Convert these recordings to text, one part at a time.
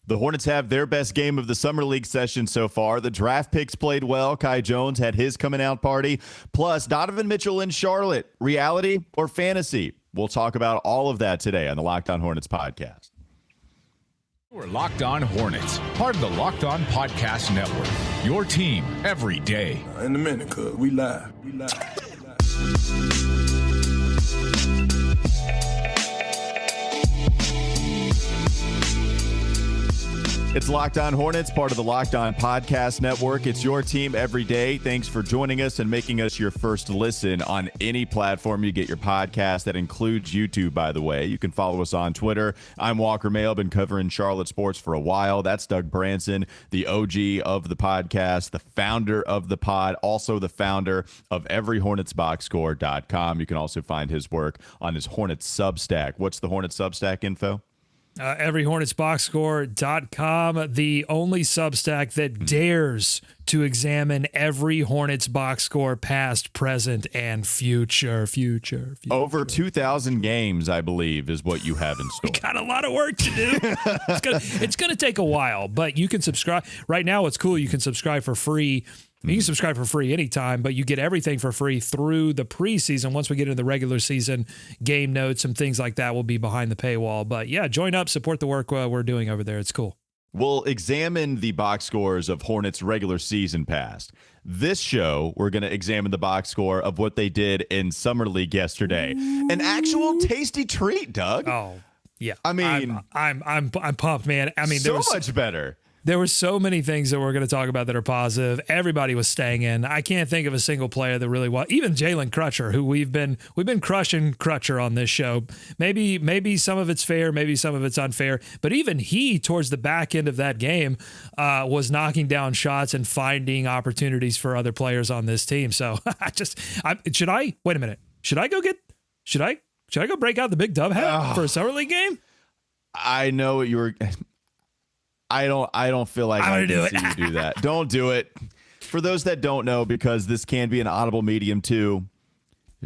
The Hornets have their best game of the Summer League session so far. The draft picks played well. Kai Jones had his coming out party. Plus, Donovan Mitchell in Charlotte. Reality or fantasy? We'll talk about all of that today on the Locked On Hornets podcast. We're Locked On Hornets, part of the Locked On Podcast Network. Your team every day. In a minute, cuz we live. It's Locked On Hornets, part of the Locked On Podcast Network. It's your team every day. Thanks for joining us and making us your first listen on any platform you get your podcast. That includes YouTube, by the way. You can follow us on Twitter. I'm Walker Mail. Been covering Charlotte sports for a while. That's Doug Branson, the OG of the podcast, the founder of the pod, also the founder of Every Hornets Boxscore.com. You can also find his work on his Hornets Substack. What's the Hornets Substack info? Every Hornets Boxscore.com, the only Substack that dares to examine every Hornets box score, past, present, and future. Over 2,000 games, I believe, is what you have in store. We got a lot of work to do. It's gonna take a while, but you can subscribe. Right now, what's cool, you can subscribe for free. You can subscribe for free anytime, but you get everything for free through the preseason. Once we get into the regular season, game notes and things like that will be behind the paywall. But yeah, join up, support the work we're doing over there. It's cool. We'll examine the box scores of Hornets regular season past. This show, we're going to examine the box score of what they did in Summer League yesterday. An actual tasty treat, Doug. Oh, yeah. I mean, I'm pumped, man. I mean, so much better. There were so many things that we're going to talk about that are positive. Everybody was staying in. I can't think of a single player that really was. Even Jalen Crutcher, who we've been crushing Crutcher on this show. Maybe some of it's fair, maybe some of it's unfair. But even he, towards the back end of that game, was knocking down shots and finding opportunities for other players on this team. So wait a minute. Should I go break out the big dub hat for a Summer League game? I know what you were. I don't feel like I can see you do that. Don't do it. For those that don't know, because this can be an audible medium too,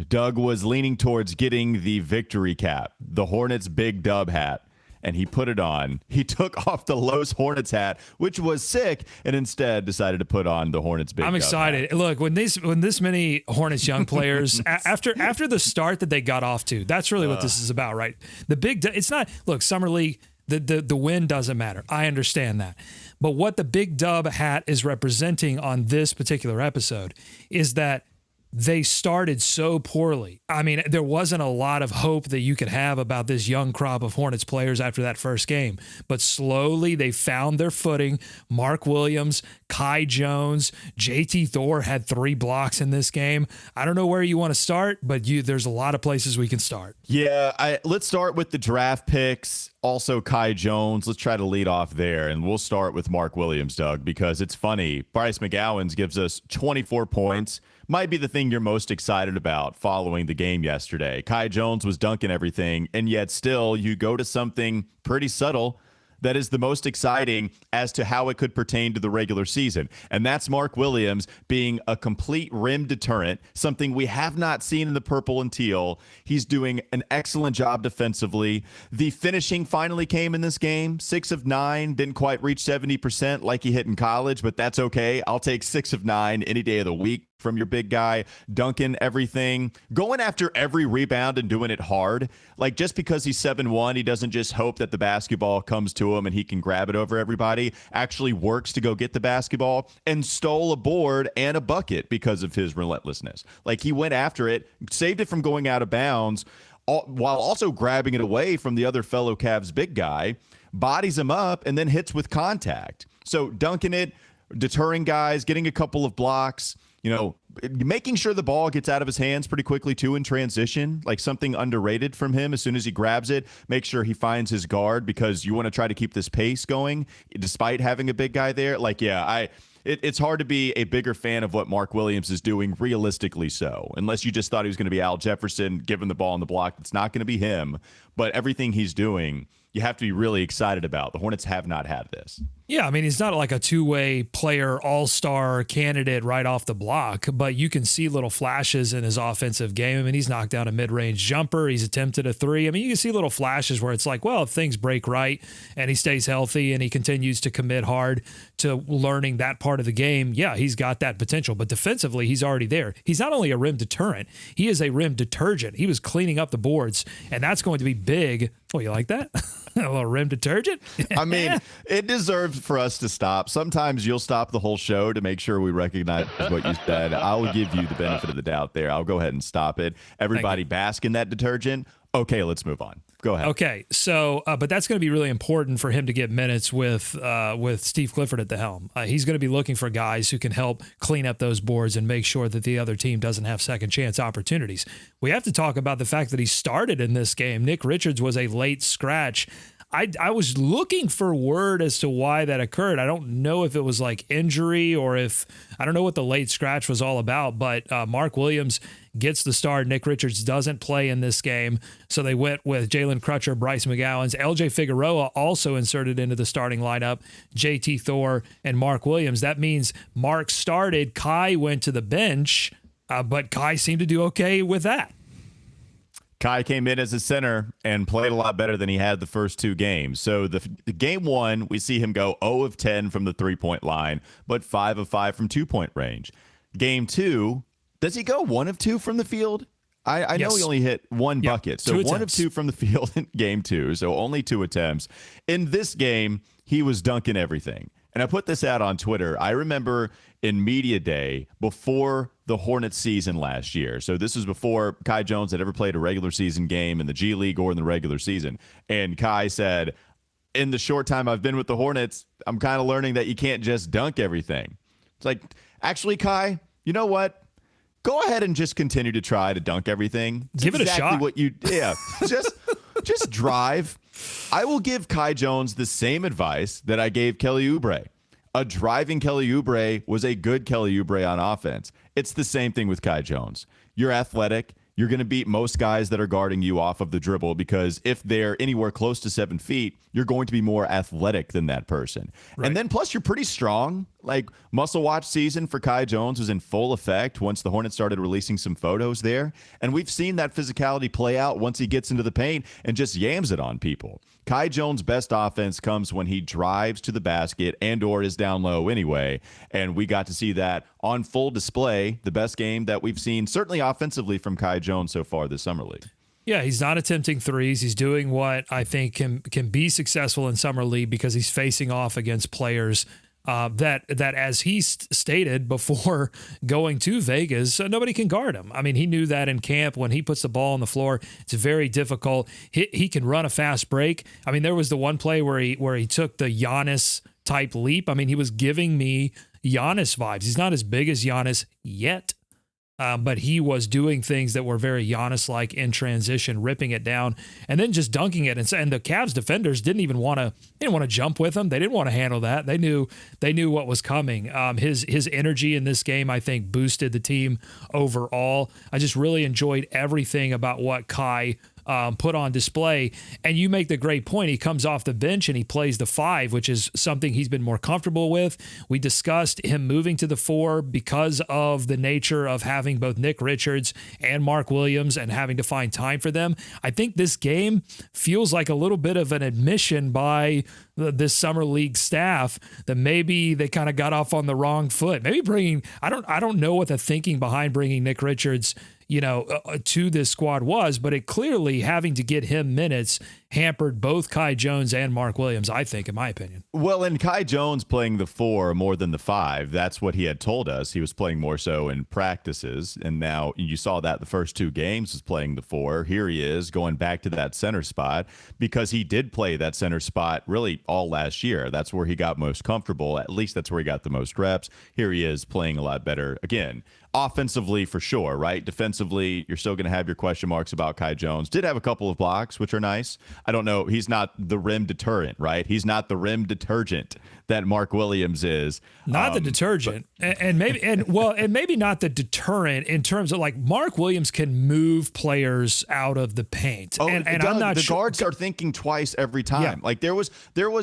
Doug was leaning towards getting the victory cap, the Hornets big dub hat, and he put it on. He took off the Los Hornets hat, which was sick, and instead decided to put on the Hornets big dub. I'm excited. Hat. Look, when this many Hornets young players after the start that they got off to, that's really what this is about, right? The big it's not, look, Summer League, the win doesn't matter. I understand that. But what the big dub hat is representing on this particular episode is that they started so poorly. I mean, there wasn't a lot of hope that you could have about this young crop of Hornets players after that first game. But slowly they found their footing. Mark Williams, Kai Jones, JT Thor had 3 blocks in this game. I don't know where you want to start, but there's a lot of places we can start. Yeah, let's start with the draft picks. Also, Kai Jones. Let's try to lead off there, and we'll start with Mark Williams, Doug, because it's funny. Bryce McGowens gives us 24 points. Might be the thing you're most excited about following the game yesterday. Kai Jones was dunking everything, and yet still you go to something pretty subtle that is the most exciting as to how it could pertain to the regular season. And that's Mark Williams being a complete rim deterrent, something we have not seen in the purple and teal. He's doing an excellent job defensively. The finishing finally came in this game. 6 of 9, didn't quite reach 70% like he hit in college, but that's okay. I'll take 6 of 9 any day of the week from your big guy, dunking everything, going after every rebound and doing it hard. Like, just because he's 7'1", he doesn't just hope that the basketball comes to him and he can grab it over everybody. Actually works to go get the basketball and stole a board and a bucket because of his relentlessness. Like, he went after it, saved it from going out of bounds, while also grabbing it away from the other fellow Cavs big guy, bodies him up, and then hits with contact. So dunking it, deterring guys, getting a couple of blocks, making sure the ball gets out of his hands pretty quickly too in transition, like something underrated from him. As soon as he grabs it, make sure he finds his guard, because you want to try to keep this pace going despite having a big guy there. Like, yeah, it's hard to be a bigger fan of what Mark Williams is doing, realistically so, unless you just thought he was going to be Al Jefferson, giving the ball on the block. It's not going to be him, but everything he's doing you have to be really excited about. The Hornets have not had this. Yeah, I mean, he's not like a two-way player, all-star candidate right off the block, but you can see little flashes in his offensive game. I mean, he's knocked down a mid-range jumper. He's attempted a three. I mean, you can see little flashes where it's like, well, if things break right and he stays healthy and he continues to commit hard to learning that part of the game, yeah, he's got that potential. But defensively, he's already there. He's not only a rim deterrent, he is a rim detergent. He was cleaning up the boards, and that's going to be big. Oh, you like that? A little rim detergent? I mean, it deserves for us to stop. Sometimes you'll stop the whole show to make sure we recognize what you said. I'll give you the benefit of the doubt there. I'll go ahead and stop it. Everybody bask in that detergent. Okay, let's move on. Go ahead. Okay, so but that's going to be really important for him to get minutes with Steve Clifford at the helm. He's going to be looking for guys who can help clean up those boards and make sure that the other team doesn't have second chance opportunities. We have to talk about the fact that he started in this game. Nick Richards was a late scratch. I was looking for word as to why that occurred. I don't know if it was like injury or if I don't know what the late scratch was all about, but Mark Williams gets the start. Nick Richards doesn't play in this game. So they went with Jalen Crutcher, Bryce McGowens, LJ Figueroa also inserted into the starting lineup, JT Thor and Mark Williams. That means Mark started. Kai went to the bench, but Kai seemed to do okay with that. Kai came in as a center and played a lot better than he had the first two games. So the game one, we see him go 0 of 10 from the three-point line, but 5 of 5 from two-point range. Game two, does he go 1 of 2 from the field? I know he only hit one bucket. So 1 of 2 from the field in game two, so only 2 attempts. In this game, he was dunking everything. And I put this out on Twitter. I remember in media day before the Hornets season last year. So this was before Kai Jones had ever played a regular season game in the G League or in the regular season. And Kai said, in the short time I've been with the Hornets, I'm kind of learning that you can't just dunk everything. It's like, actually, Kai, you know what? Go ahead and just continue to try to dunk everything. Give it a shot. Just drive. I will give Kai Jones the same advice that I gave Kelly Oubre. A driving Kelly Oubre was a good Kelly Oubre on offense. It's the same thing with Kai Jones. You're athletic. You're going to beat most guys that are guarding you off of the dribble because if they're anywhere close to 7 feet, you're going to be more athletic than that person. Right. And then plus you're pretty strong. Like muscle watch season for Kai Jones was in full effect once the Hornets started releasing some photos there. And we've seen that physicality play out once he gets into the paint and just yams it on people. Kai Jones' best offense comes when he drives to the basket and or is down low anyway. And we got to see that on full display, the best game that we've seen, certainly offensively from Kai Jones so far this summer league. Yeah, he's not attempting threes. He's doing what I think can be successful in summer league because he's facing off against players that as he stated before going to Vegas, nobody can guard him. I mean, he knew that in camp when he puts the ball on the floor, it's very difficult. He can run a fast break. I mean, there was the one play where he took the Giannis type leap. I mean, he was giving me Giannis vibes. He's not as big as Giannis yet. But he was doing things that were very Giannis-like in transition, ripping it down and then just dunking it. And the Cavs defenders didn't want to jump with him. They didn't want to handle that. They knew what was coming. His energy in this game, I think, boosted the team overall. I just really enjoyed everything about what Kai put on display. And you make the great point. He comes off the bench and he plays the 5, which is something he's been more comfortable with. We discussed him moving to the 4 because of the nature of having both Nick Richards and Mark Williams and having to find time for them. I think this game feels like a little bit of an admission by this summer league staff that maybe they kind of got off on the wrong foot. Maybe I don't know what the thinking behind bringing Nick Richards to this squad was, but it clearly having to get him minutes hampered both Kai Jones and Mark Williams, I think, in my opinion. Well, and Kai Jones playing the 4 more than the 5, that's what he had told us. He was playing more so in practices, and now you saw that the first 2 games was playing the 4. Here he is going back to that center spot because he did play that center spot really all last year. That's where he got most comfortable. At least that's where he got the most reps. Here he is playing a lot better. Again, offensively for sure, right? Defensively, you're still going to have your question marks about Kai Jones. Did have a couple of blocks, which are nice. I don't know. He's not the rim deterrent, right? He's not the rim detergent that Mark Williams is. Not the detergent, and maybe not the deterrent in terms of like Mark Williams can move players out of the paint. And Doug, I'm not sure. Guards are thinking twice every time. Yeah. Like there was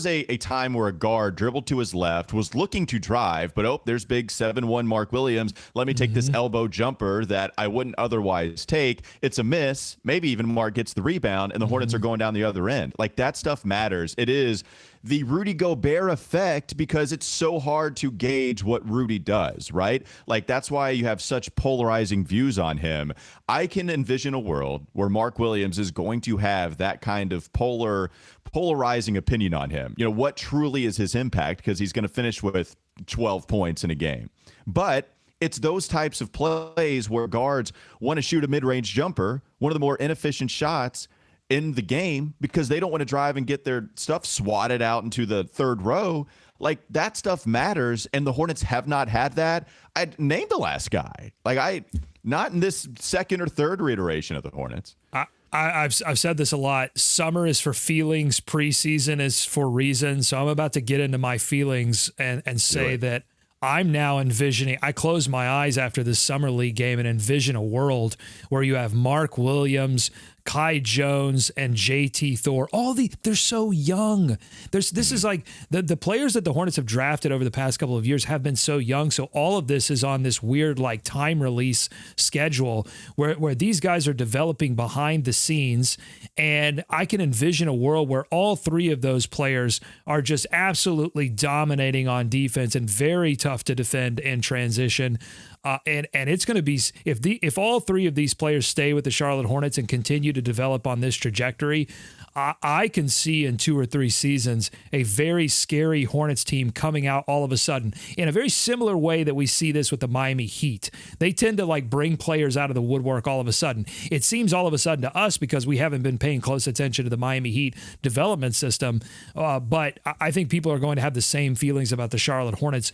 a time where a guard dribbled to his left, was looking to drive, but there's big 7'1" Mark Williams. Let me take this elbow jumper that I wouldn't otherwise take. It's a miss. Maybe even Mark gets the rebound, and the Hornets are going down the other end. Like that stuff matters. It is the Rudy Gobert effect because it's so hard to gauge what Rudy does, right? Like that's why you have such polarizing views on him. I can envision a world where Mark Williams is going to have that kind of polarizing opinion on him. You know, what truly is his impact, because he's going to finish with 12 points in a game. But it's those types of plays where guards want to shoot a mid-range jumper, one of the more inefficient shots in the game, because they don't want to drive and get their stuff swatted out into the third row. Like that stuff matters, and the Hornets have not had that. I'd name the last guy. Not in this second or third reiteration of the Hornets. I've said this a lot. Summer is for feelings, preseason is for reasons. So I'm about to get into my feelings and say that I'm now envisioning, I close my eyes after this summer league game and envision a world where you have Mark Williams, Kai Jones, and JT Thor. They're so young. This is like the players that the Hornets have drafted over the past couple of years have been so young. So all of this is on this weird like time release schedule where these guys are developing behind the scenes. And I can envision a world where all three of those players are just absolutely dominating on defense and very tough to defend in transition. And it's going to be, if all three of these players stay with the Charlotte Hornets and continue to develop on this trajectory, I can see in 2 or 3 seasons a very scary Hornets team coming out all of a sudden in a very similar way that we see this with the Miami Heat. They tend to like bring players out of the woodwork all of a sudden. It seems all of a sudden to us because we haven't been paying close attention to the Miami Heat development system. But I think people are going to have the same feelings about the Charlotte Hornets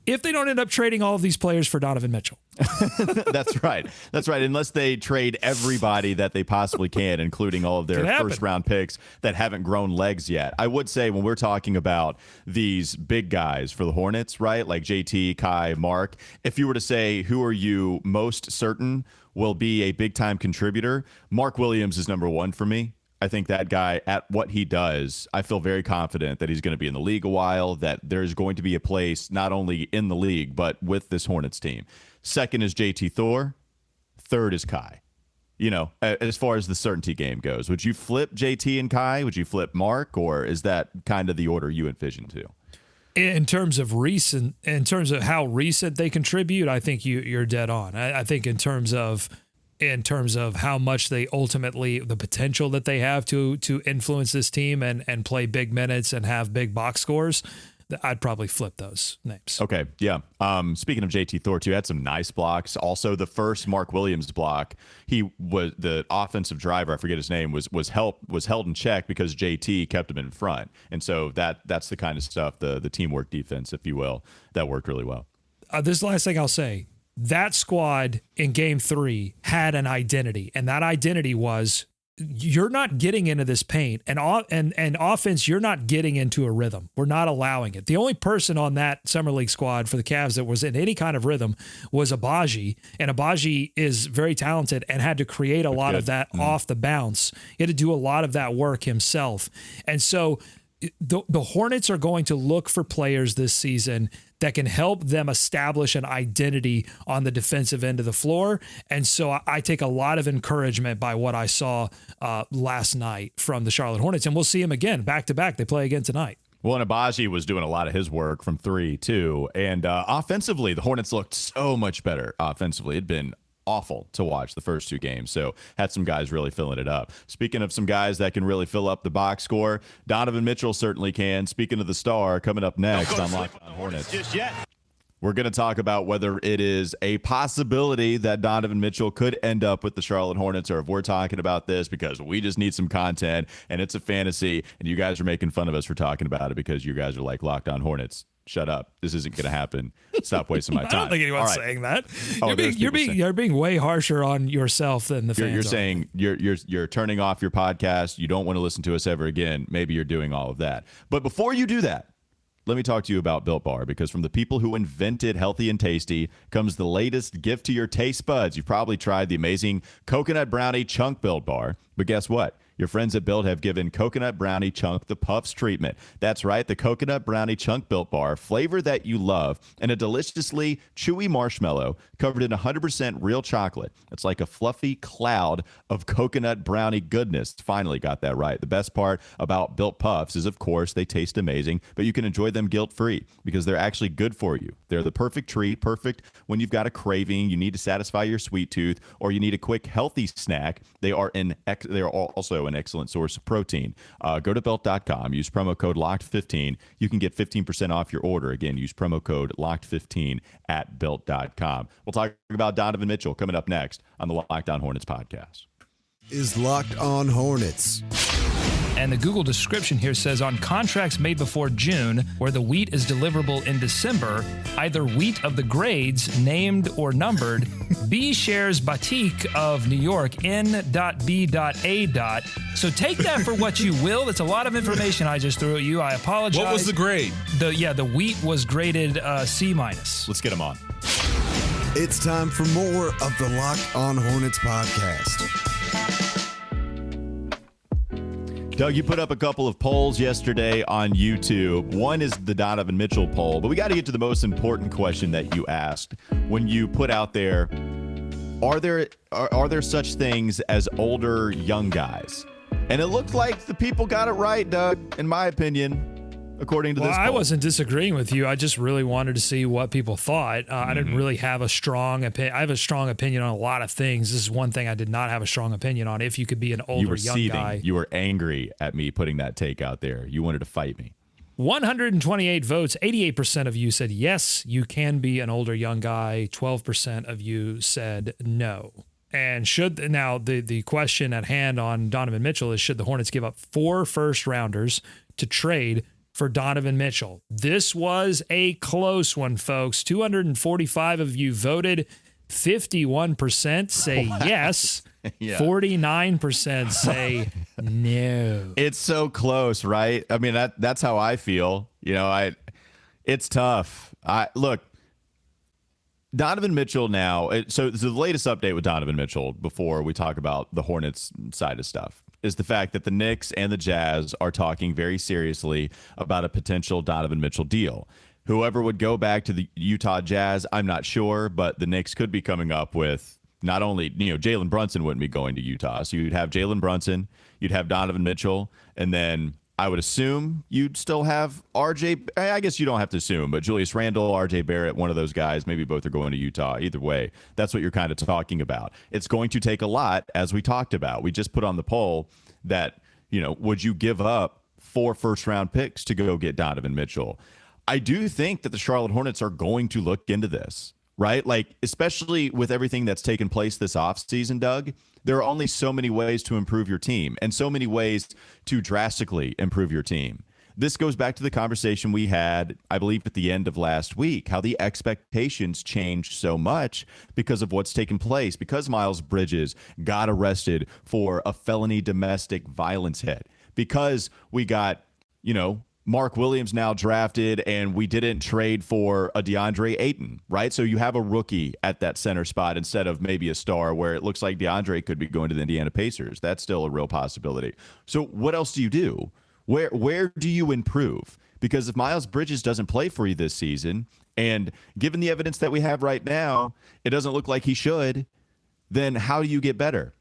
if they don't end up trading all of these players for Donovan Mitchell. That's right. Unless they trade everybody that they possibly can, including all of their first-round picks that haven't grown legs yet. I would say when we're talking about these big guys for the Hornets, right, like JT, Kai, Mark, if you were to say who are you most certain will be a big-time contributor, Mark Williams is number one for me. I think that guy, at what he does, I feel very confident that he's going to be in the league a while, that there's going to be a place not only in the league, but with this Hornets team. Second is JT Thor. Third is Kai. You know, as far as the certainty game goes, would you flip JT and Kai? Would you flip Mark? Or is that kind of the order you envision too? In terms of how recent they contribute, I think you're dead on. I think in terms of how much they ultimately, the potential that they have to influence this team and play big minutes and have big box scores, I'd probably flip those names. Okay, yeah. Speaking of JT Thor, too, had some nice blocks. Also, the first Mark Williams block, he was the offensive driver. I forget his name. Was held in check because JT kept him in front, and so that's the kind of stuff, the teamwork defense, if you will, that worked really well. This last thing I'll say. That squad in game 3 had an identity, and that identity was you're not getting into this paint, and offense, you're not getting into a rhythm. We're not allowing it. The only person on that Summer League squad for the Cavs that was in any kind of rhythm was Agbaji, and Agbaji is very talented and had to create a lot of that off the bounce. He had to do a lot of that work himself. And so the Hornets are going to look for players this season that can help them establish an identity on the defensive end of the floor. And so I take a lot of encouragement by what I saw last night from the Charlotte Hornets. And we'll see him again back-to-back. They play again tonight. Well, and Agbaji was doing a lot of his work from 3, too. And offensively, the Hornets looked so much better offensively. It'd been awful to watch the first 2 games. So had some guys really filling it up. Speaking of some guys that can really fill up the box score, Donovan Mitchell certainly can. Speaking of the star, coming up next on Locked On Hornets. Just yet. We're going to talk about whether it is a possibility that Donovan Mitchell could end up with the Charlotte Hornets, or if we're talking about this because we just need some content and it's a fantasy and you guys are making fun of us for talking about it because you guys are like Locked On Hornets. Shut up. This isn't going to happen. Stop wasting my time. I don't think anyone's saying that. You're being way harsher on yourself than the fans. You're saying you're turning off your podcast. You don't want to listen to us ever again. Maybe you're doing all of that. But before you do that, let me talk to you about Built Bar, because from the people who invented healthy and tasty comes the latest gift to your taste buds. You've probably tried the amazing Coconut Brownie Chunk Built Bar, but guess what? Your friends at Built have given Coconut Brownie Chunk the Puffs treatment. That's right, the Coconut Brownie Chunk Built Bar, flavor that you love, and a deliciously chewy marshmallow covered in 100% real chocolate. It's like a fluffy cloud of coconut brownie goodness. Finally got that right. The best part about Built Puffs is, of course, they taste amazing, but you can enjoy them guilt-free because they're actually good for you. They're the perfect treat, perfect when you've got a craving, you need to satisfy your sweet tooth, or you need a quick, healthy snack. They are also an excellent source of protein. Go to Built.com, use promo code LOCKED15. You can get 15% off your order. Again, use promo code LOCKED15 at Built.com. We'll talk about Donovan Mitchell coming up next on the Locked On Hornets podcast. Is Locked On Hornets. And the Google description here says, on contracts made before June, where the wheat is deliverable in December, either wheat of the grades, named or numbered, B shares Batik of New York, N.B.A. So take that for what you will. That's a lot of information I just threw at you. I apologize. What was the grade? The wheat was graded C-. Let's get him on. It's time for more of the Locked On Hornets podcast. Doug, you put up a couple of polls yesterday on YouTube. One is the Donovan Mitchell poll, but we got to get to the most important question that you asked when you put out there, are there such things as older young guys? And it looked like the people got it right, Doug, in my opinion. According to this poll. I wasn't disagreeing with you. I just really wanted to see what people thought. I didn't really have a strong opinion. I have a strong opinion on a lot of things. This is one thing I did not have a strong opinion on. If you could be an older young guy. You were angry at me putting that take out there. You wanted to fight me. 128 votes. 88% of you said yes, you can be an older young guy. 12% of you said no. And the question at hand on Donovan Mitchell is, should the Hornets give up 4 first-rounders to trade for Donovan Mitchell? This was a close one, folks. 245 of you voted. 51% say yes. Yeah. 49% say no. It's so close, right? I mean, that's how I feel. It's tough. Look, Donovan Mitchell now. So the latest update with Donovan Mitchell before we talk about the Hornets side of stuff is the fact that the Knicks and the Jazz are talking very seriously about a potential Donovan Mitchell deal. Whoever would go back to the Utah Jazz, I'm not sure, but the Knicks could be coming up with not only, Jalen Brunson wouldn't be going to Utah. So you'd have Jalen Brunson, you'd have Donovan Mitchell, and then I would assume you'd still have RJ. I guess you don't have to assume, but Julius Randle, RJ Barrett, one of those guys, maybe both are going to Utah. Either way, that's what you're kind of talking about. It's going to take a lot, as we talked about. We just put on the poll that, would you give up 4 first-round picks to go get Donovan Mitchell? I do think that the Charlotte Hornets are going to look into this, right? Like, especially with everything that's taken place this offseason, Doug, there are only so many ways to improve your team and so many ways to drastically improve your team. This goes back to the conversation we had, I believe, at the end of last week, how the expectations changed so much because of what's taken place, because Miles Bridges got arrested for a felony domestic violence hit, because we got, Mark Williams now drafted, and we didn't trade for a DeAndre Ayton, right? So you have a rookie at that center spot instead of maybe a star, where it looks like DeAndre could be going to the Indiana Pacers. That's still a real possibility. So what else do you do? Where do you improve? Because if Miles Bridges doesn't play for you this season, and given the evidence that we have right now, it doesn't look like he should, then how do you get better?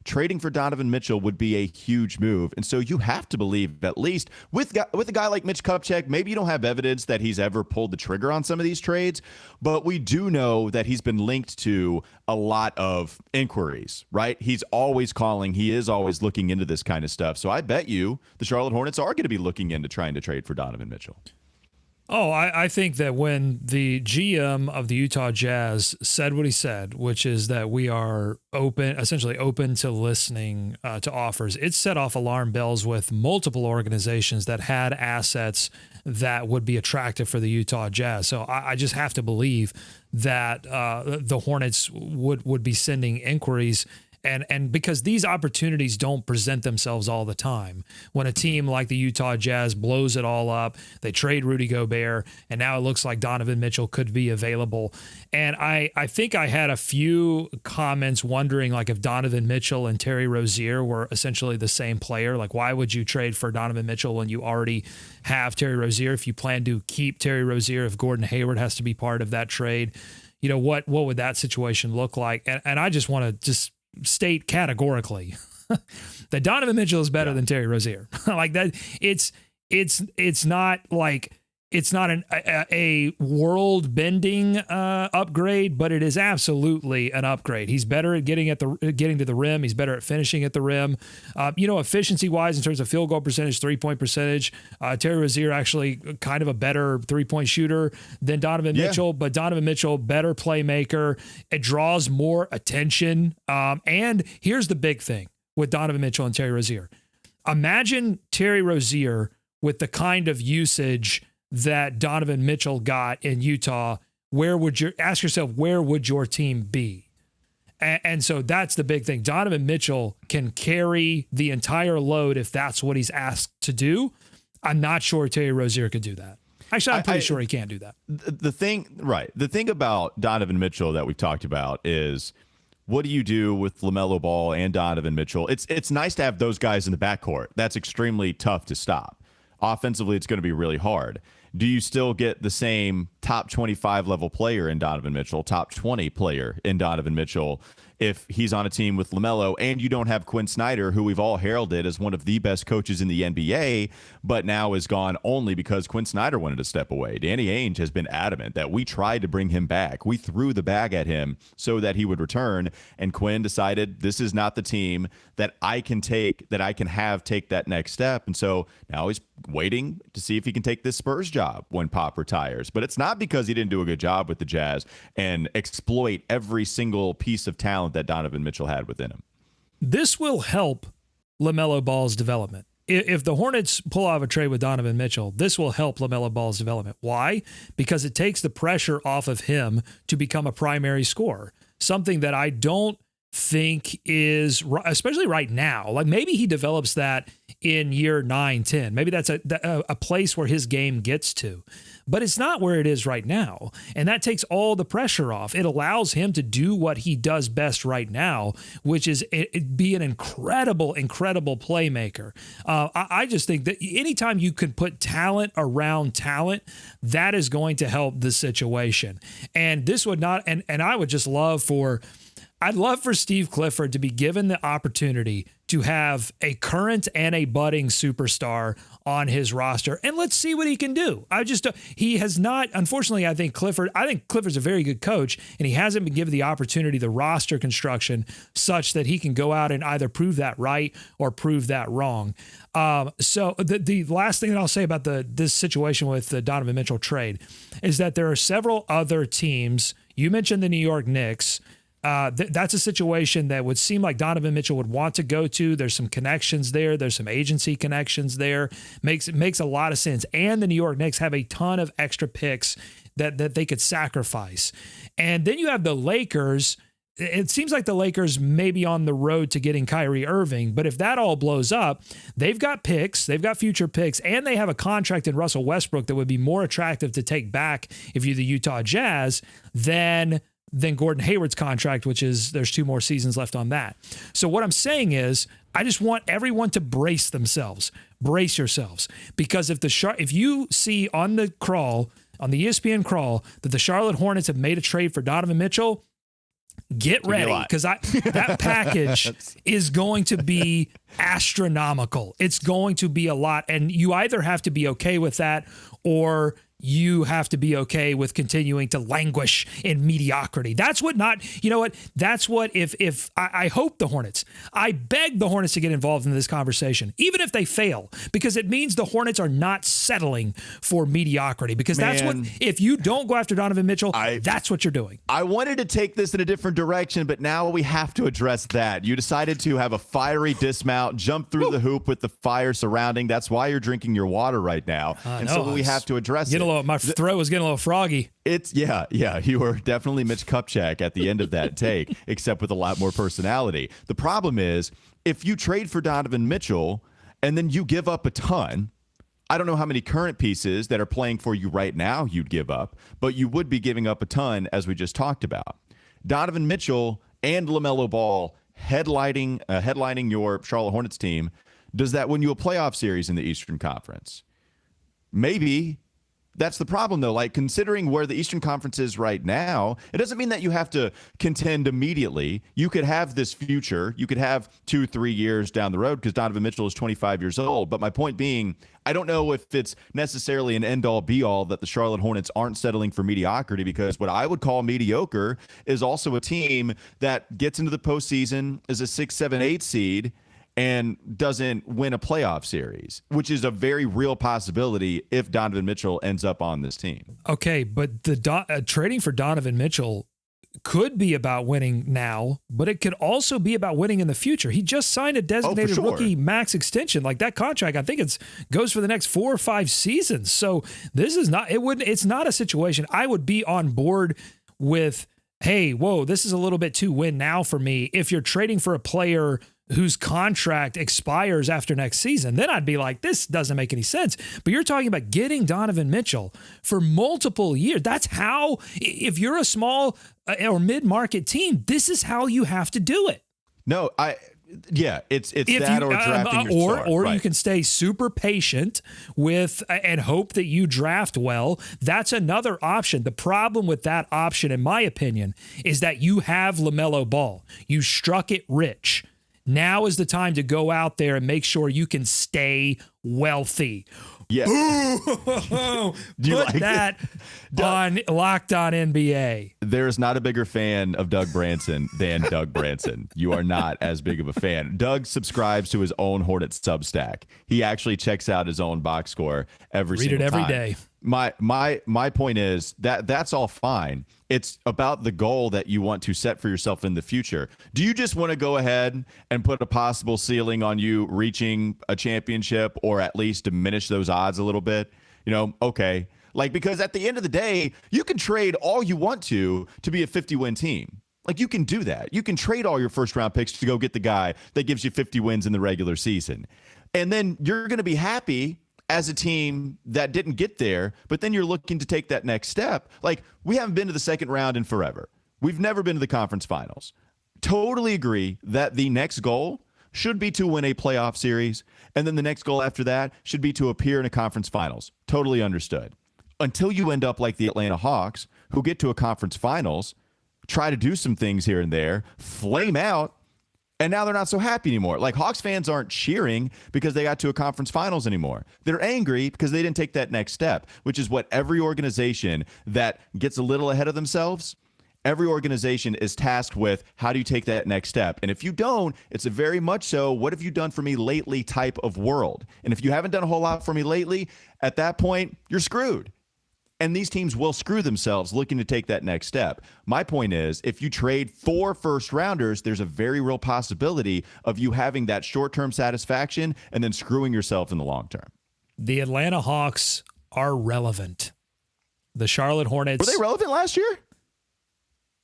Trading for Donovan Mitchell would be a huge move. And so you have to believe, at least with a guy like Mitch Kupchak, maybe you don't have evidence that he's ever pulled the trigger on some of these trades, but we do know that he's been linked to a lot of inquiries, right? He's always calling. He is always looking into this kind of stuff. So I bet you the Charlotte Hornets are going to be looking into trying to trade for Donovan Mitchell. Oh, I think that when the GM of the Utah Jazz said what he said, which is that we are essentially open to listening to offers, it set off alarm bells with multiple organizations that had assets that would be attractive for the Utah Jazz. So I just have to believe that the Hornets would be sending inquiries And because these opportunities don't present themselves all the time. When a team like the Utah Jazz blows it all up, they trade Rudy Gobert, and now it looks like Donovan Mitchell could be available. And I think I had a few comments wondering like if Donovan Mitchell and Terry Rozier were essentially the same player. Like, why would you trade for Donovan Mitchell when you already have Terry Rozier? If you plan to keep Terry Rozier, if Gordon Hayward has to be part of that trade, you know, what would that situation look like? And I just want to just state categorically that Donovan Mitchell is better than Terry Rozier. Like that, it's not like it's not a world bending upgrade, but it is absolutely an upgrade. He's better at getting to the rim. He's better at finishing at the rim. Efficiency wise, in terms of field goal percentage, 3-point percentage, Terry Rozier actually kind of a better 3-point shooter than Donovan Mitchell, but Donovan Mitchell better playmaker. It draws more attention. And here's the big thing with Donovan Mitchell and Terry Rozier. Imagine Terry Rozier with the kind of usage that Donovan Mitchell got in Utah. Ask yourself, where would your team be? And so that's the big thing. Donovan Mitchell can carry the entire load if that's what he's asked to do. I'm not sure Terry Rozier could do that. Actually, I'm pretty sure he can't do that. The thing about Donovan Mitchell that we've talked about is, what do you do with LaMelo Ball and Donovan Mitchell? It's nice to have those guys in the backcourt. That's extremely tough to stop. Offensively, it's going to be really hard. Do you still get the same top 25 level player in Donovan Mitchell, top 20 player in Donovan Mitchell, if he's on a team with LaMelo and you don't have Quinn Snyder, who we've all heralded as one of the best coaches in the NBA, but now is gone only because Quinn Snyder wanted to step away? Danny Ainge has been adamant that we tried to bring him back. We threw the bag at him so that he would return, and Quinn decided this is not the team that I can take that next step. And so now he's waiting to see if he can take this Spurs job when Pop retires. But it's not because he didn't do a good job with the Jazz and exploit every single piece of talent that Donovan Mitchell had within him. This will help LaMelo Ball's development. If the Hornets pull off a trade with Donovan Mitchell, this will help LaMelo Ball's development. Why? Because it takes the pressure off of him to become a primary scorer, something that I don't think is, especially right now, like maybe he develops that in year 9, 10. Maybe that's a place where his game gets to. But it's not where it is right now. And that takes all the pressure off. It allows him to do what he does best right now, which is be an incredible playmaker. I just think that anytime you can put talent around talent, that is going to help the situation. And this would not, and I would just I'd love for Steve Clifford to be given the opportunity to have a current and a budding superstar on his roster, and let's see what he can do. He has not, unfortunately, I think Clifford's a very good coach, and he hasn't been given the opportunity, the roster construction, such that he can go out and either prove that right or prove that wrong. So the last thing that I'll say about this situation with the Donovan Mitchell trade is that there are several other teams. You mentioned the New York Knicks. That's a situation that would seem like Donovan Mitchell would want to go to. There's some connections there. There's some agency connections there. Makes a lot of sense. And the New York Knicks have a ton of extra picks that they could sacrifice. And then you have the Lakers. It seems like the Lakers may be on the road to getting Kyrie Irving, but if that all blows up, they've got picks, they've got future picks, and they have a contract in Russell Westbrook that would be more attractive to take back if you're the Utah Jazz than Gordon Hayward's contract, which is there's 2 more seasons left on that. So what I'm saying is I just want everyone to brace themselves. Brace yourselves. Because if you see on the ESPN crawl that the Charlotte Hornets have made a trade for Donovan Mitchell, get ready, because that package is going to be astronomical. It's going to be a lot, and you either have to be okay with that or you have to be okay with continuing to languish in mediocrity. That's what if I hope the Hornets, I beg the Hornets to get involved in this conversation, even if they fail, because it means the Hornets are not settling for mediocrity, because that's what, if you don't go after Donovan Mitchell, that's what you're doing. I wanted to take this in a different direction, but now we have to address that. You decided to have a fiery dismount, jump through the hoop with the fire surrounding. That's why you're drinking your water right now. So we have to address it. my throat was getting a little froggy. It's you were definitely Mitch Kupchak at the end of that take, except with a lot more personality. The problem is, if you trade for Donovan Mitchell and then you give up a ton, I don't know how many current pieces that are playing for you right now you'd give up, but you would be giving up a ton, as we just talked about. Donovan Mitchell and LaMelo Ball headlining your Charlotte Hornets team, does that win you a playoff series in the Eastern Conference? Maybe. That's the problem, though. Like, considering where the Eastern Conference is right now, it doesn't mean that you have to contend immediately. You could have this future. You could have 2-3 years down the road because Donovan Mitchell is 25 years old. But my point being, I don't know if it's necessarily an end-all, be-all that the Charlotte Hornets aren't settling for mediocrity, because what I would call mediocre is also a team that gets into the postseason as a 6, 7, 8 seed and doesn't win a playoff series, which is a very real possibility if Donovan Mitchell ends up on this team. Okay, but the trading for Donovan Mitchell could be about winning now, but it could also be about winning in the future. He just signed a designated rookie max extension. Like, that contract, I think goes for the next 4 or 5 seasons. So this is not, it's not a situation I would be on board with. Hey, whoa, this is a little bit too win now for me. If you're trading for a player whose contract expires after next season, then I'd be like, this doesn't make any sense. But you're talking about getting Donovan Mitchell for multiple years. That's how, if you're a small or mid-market team, this is how you have to do it. No, it's that or drafting your star. Or right. You can stay super patient with and hope that you draft well. That's another option. The problem with that option, in my opinion, is that you have LaMelo Ball. You struck it rich. Now is the time to go out there and make sure you can stay wealthy. Yeah. Put that on Locked On NBA. There is not a bigger fan of Doug Branson than Doug Branson. You are not as big of a fan. Doug subscribes to his own Hornets Substack. He actually checks out his own box score every single time. Read it every day. My point is that's all fine. It's about the goal that you want to set for yourself in the future. Do you just want to go ahead and put a possible ceiling on you reaching a championship, or at least diminish those odds a little bit? Okay. Like, because at the end of the day, you can trade all you want to be a 50-win team. Like, you can do that. You can trade all your first-round picks to go get the guy that gives you 50 wins in the regular season. And then you're going to be happy as a team that didn't get there, but then you're looking to take that next step. Like, we haven't been to the second round in forever. We've never been to the conference finals. Totally agree that the next goal should be to win a playoff series, and then the next goal after that should be to appear in a conference finals. Totally understood. Until you end up like the Atlanta Hawks, who get to a conference finals, try to do some things here and there, flame out, and now they're not so happy anymore. Like, Hawks fans aren't cheering because they got to a conference finals anymore. They're angry because they didn't take that next step, which is what every organization that gets a little ahead of themselves, every organization is tasked with. How do you take that next step? And if you don't, it's a very much so, what have you done for me lately type of world. And if you haven't done a whole lot for me lately, at that point, you're screwed. And these teams will screw themselves looking to take that next step. My point is, if you trade 4 first-rounders, there's a very real possibility of you having that short-term satisfaction and then screwing yourself in the long term. The Atlanta Hawks are relevant. The Charlotte Hornets... Were they relevant last year?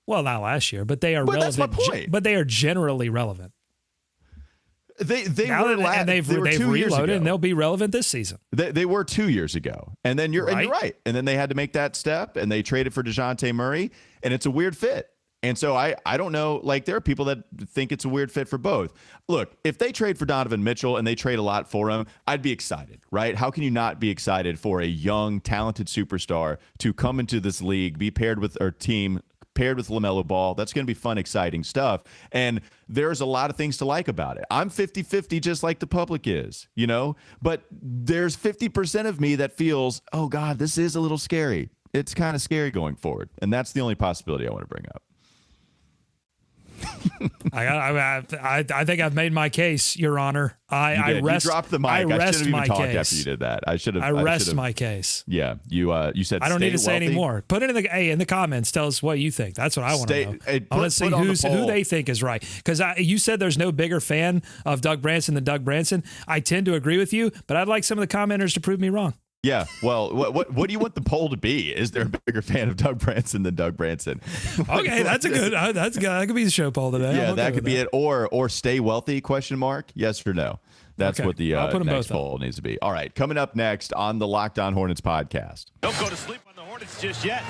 Well, not last year, but they are relevant. That's my point. But they are generally relevant. They've reloaded, and they'll be relevant this season. They were 2 years ago, and then you're right. And then they had to make that step, and they traded for DeJounte Murray, and it's a weird fit. And so I don't know. Like, there are people that think it's a weird fit for both. Look, if they trade for Donovan Mitchell and they trade a lot for him, I'd be excited, right? How can you not be excited for a young, talented superstar to come into this league, be paired with our team? Paired with LaMelo Ball? That's going to be fun, exciting stuff. And there's a lot of things to like about it. I'm 50-50 just like the public is, but there's 50% of me that feels, oh God, this is a little scary. It's kind of scary going forward. And that's the only possibility I want to bring up. I think I've made my case, Your Honor. You dropped the mic. I should have even talked case. After you did that. I rest my case. Yeah, you said. I don't need to say any more. Put it in the comments. Tell us what you think. That's what I want to know. I want to see who they think is right. Because you said there's no bigger fan of Doug Branson than Doug Branson. I tend to agree with you, but I'd like some of the commenters to prove me wrong. Yeah. Well, what do you want the poll to be? Is there a bigger fan of Doug Branson than Doug Branson? Okay, that's a good. That's good. That could be the show poll today. Yeah, that could be it. Or stay wealthy? Question mark. Yes or no? That's Okay. what the I'll put 'em next both poll needs to be. All right. Coming up next on the Locked On Hornets podcast. Don't go to sleep on the Hornets just yet.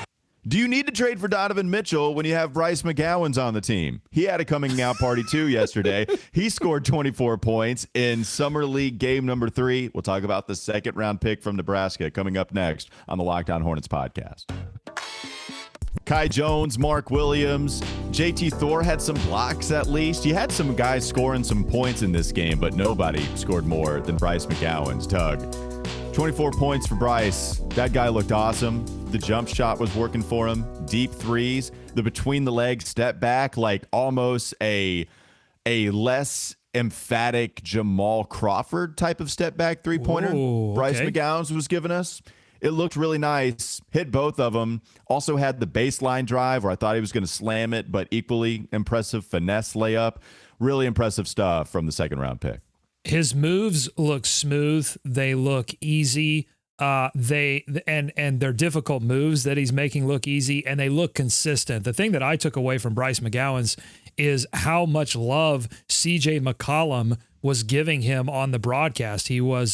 Do you need to trade for Donovan Mitchell when you have Bryce McGowens on the team? He had a coming out party too yesterday. He scored 24 points in Summer League game number 3. We'll talk about the second round pick from Nebraska coming up next on the Locked On Hornets podcast. Kai Jones, Mark Williams, JT Thor had some blocks at least. You had some guys scoring some points in this game, but nobody scored more than Bryce McGowens. Doug, 24 points for Bryce. That guy looked awesome. The jump shot was working for him. Deep threes. The between the legs step back, like almost a less emphatic Jamal Crawford type of step back three-pointer Bryce McGowens was giving us. It looked really nice. Hit both of them. Also had the baseline drive where I thought he was going to slam it, but equally impressive finesse layup. Really impressive stuff from the second round pick. His moves look smooth. They look easy. They're difficult moves that he's making look easy, and they look consistent. The thing that I took away from Bryce McGowens is how much love CJ McCollum was giving him on the broadcast. He was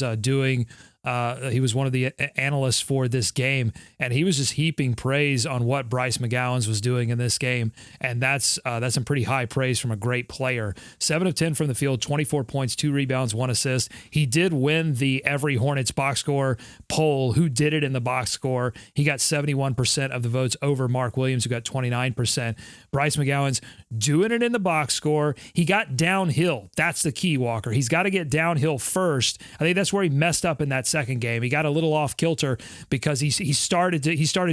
he was one of the analysts for this game, and he was just heaping praise on what Bryce McGowens was doing in this game, and that's some pretty high praise from a great player. 7 of 10 from the field, 24 points, 2 rebounds, 1 assist. He did win the Every Hornets Boxscore poll. Who did it in the box score? He got 71% of the votes over Mark Williams, who got 29%. Bryce McGowens doing it in the box score. He got downhill. That's the key, Walker. He's got to get downhill first. I think that's where he messed up in that second game. He got a little off kilter because he started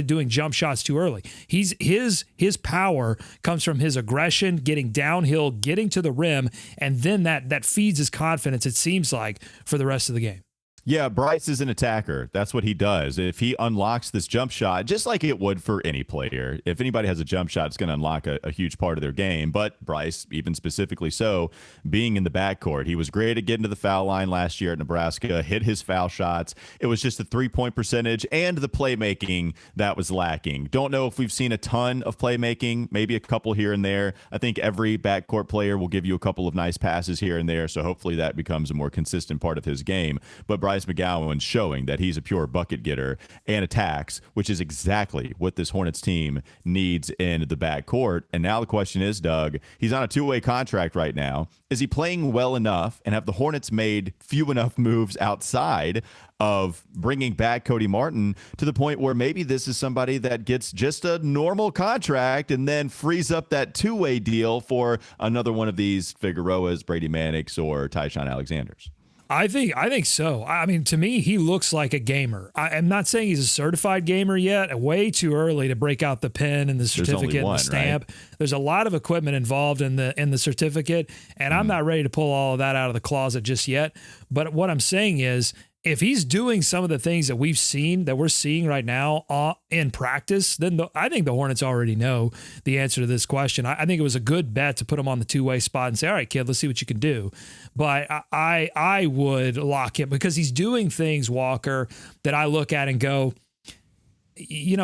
doing jump shots too early. His power comes from his aggression, getting downhill, getting to the rim, and then that feeds his confidence, it seems like, for the rest of the game. Yeah, Bryce is an attacker. That's what he does. If he unlocks this jump shot, just like it would for any player, if anybody has a jump shot, it's going to unlock a huge part of their game. But Bryce, even specifically so, being in the backcourt, he was great at getting to the foul line last year at Nebraska, hit his foul shots. It was just the three-point percentage and the playmaking that was lacking. Don't know if we've seen a ton of playmaking, maybe a couple here and there. I think every backcourt player will give you a couple of nice passes here and there, so hopefully that becomes a more consistent part of his game. But Bryce McGowan showing that he's a pure bucket getter and attacks, which is exactly what this Hornets team needs in the backcourt. And now the question is, Doug, he's on a two-way contract right now. Is he playing well enough, and have the Hornets made few enough moves outside of bringing back Cody Martin to the point where maybe this is somebody that gets just a normal contract and then frees up that two-way deal for another one of these Figueroas, Brady Maneks, or Tyshawn Alexanders? I think so. I mean, to me, he looks like a gamer. I'm not saying he's a certified gamer yet. Way too early to break out the pen and the certificate and the stamp. Right? There's a lot of equipment involved in the certificate, and I'm not ready to pull all of that out of the closet just yet. But what I'm saying is, if he's doing some of the things that we're seeing right now in practice, then I think the Hornets already know the answer to this question. I think it was a good bet to put him on the two-way spot and say, all right, kid, let's see what you can do. But I would lock him because he's doing things, Walker, that I look at and go,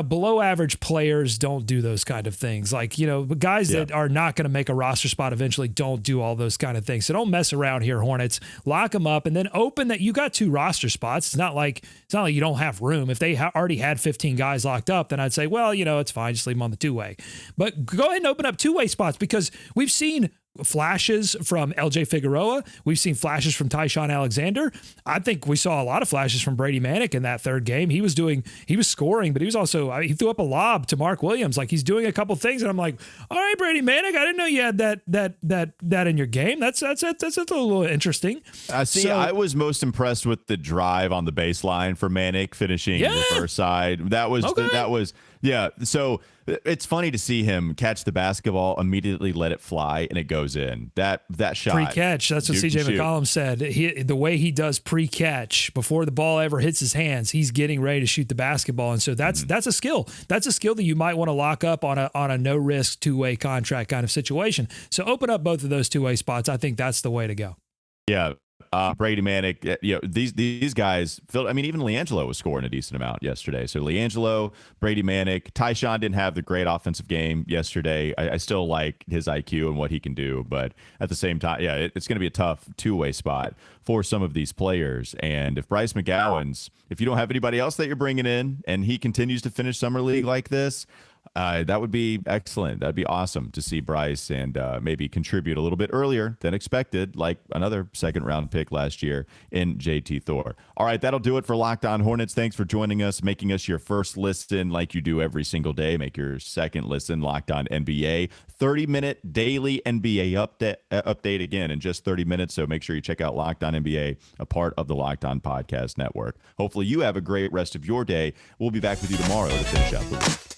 below average players don't do those kind of things. Like, guys that are not going to make a roster spot eventually don't do all those kind of things. So don't mess around here, Hornets. Lock them up and then open that. You got 2 roster spots. It's not like you don't have room. If they already had 15 guys locked up, then I'd say, well, it's fine. Just leave them on the two-way. But go ahead and open up two-way spots because we've seen flashes from LJ Figueroa. We've seen flashes from Tyshawn Alexander. I think we saw a lot of flashes from Brady Manek in that third game. He was scoring, but he was also, he threw up a lob to Mark Williams. Like, he's doing a couple things, and I'm like, all right, Brady Manek, I didn't know you had that in your game. That's a little interesting. I was most impressed with the drive on the baseline for Manek finishing the first side. That was yeah. So it's funny to see him catch the basketball, immediately let it fly, and it goes in. That shot. Pre-catch. That's what CJ McCollum said. The way he does pre-catch before the ball ever hits his hands, he's getting ready to shoot the basketball. And so that's a skill. That's a skill that you might want to lock up on a no-risk two-way contract kind of situation. So open up both of those two-way spots. I think that's the way to go. Yeah. Brady, Manek, these guys. I mean, even LiAngelo was scoring a decent amount yesterday. So LiAngelo, Brady, Manek, Tyshawn didn't have the great offensive game yesterday. I still like his IQ and what he can do, but at the same time, it's going to be a tough two-way spot for some of these players. And if Bryce McGowens, if you don't have anybody else that you're bringing in, and he continues to finish summer league like this, that would be excellent. That'd be awesome to see Bryce and maybe contribute a little bit earlier than expected, like another second-round pick last year in JT Thor. All right, that'll do it for Locked On Hornets. Thanks for joining us, making us your first listen like you do every single day. Make your second listen Locked On NBA. 30-minute daily NBA update again in just 30 minutes, so make sure you check out Locked On NBA, a part of the Locked On Podcast Network. Hopefully you have a great rest of your day. We'll be back with you tomorrow to finish out the week.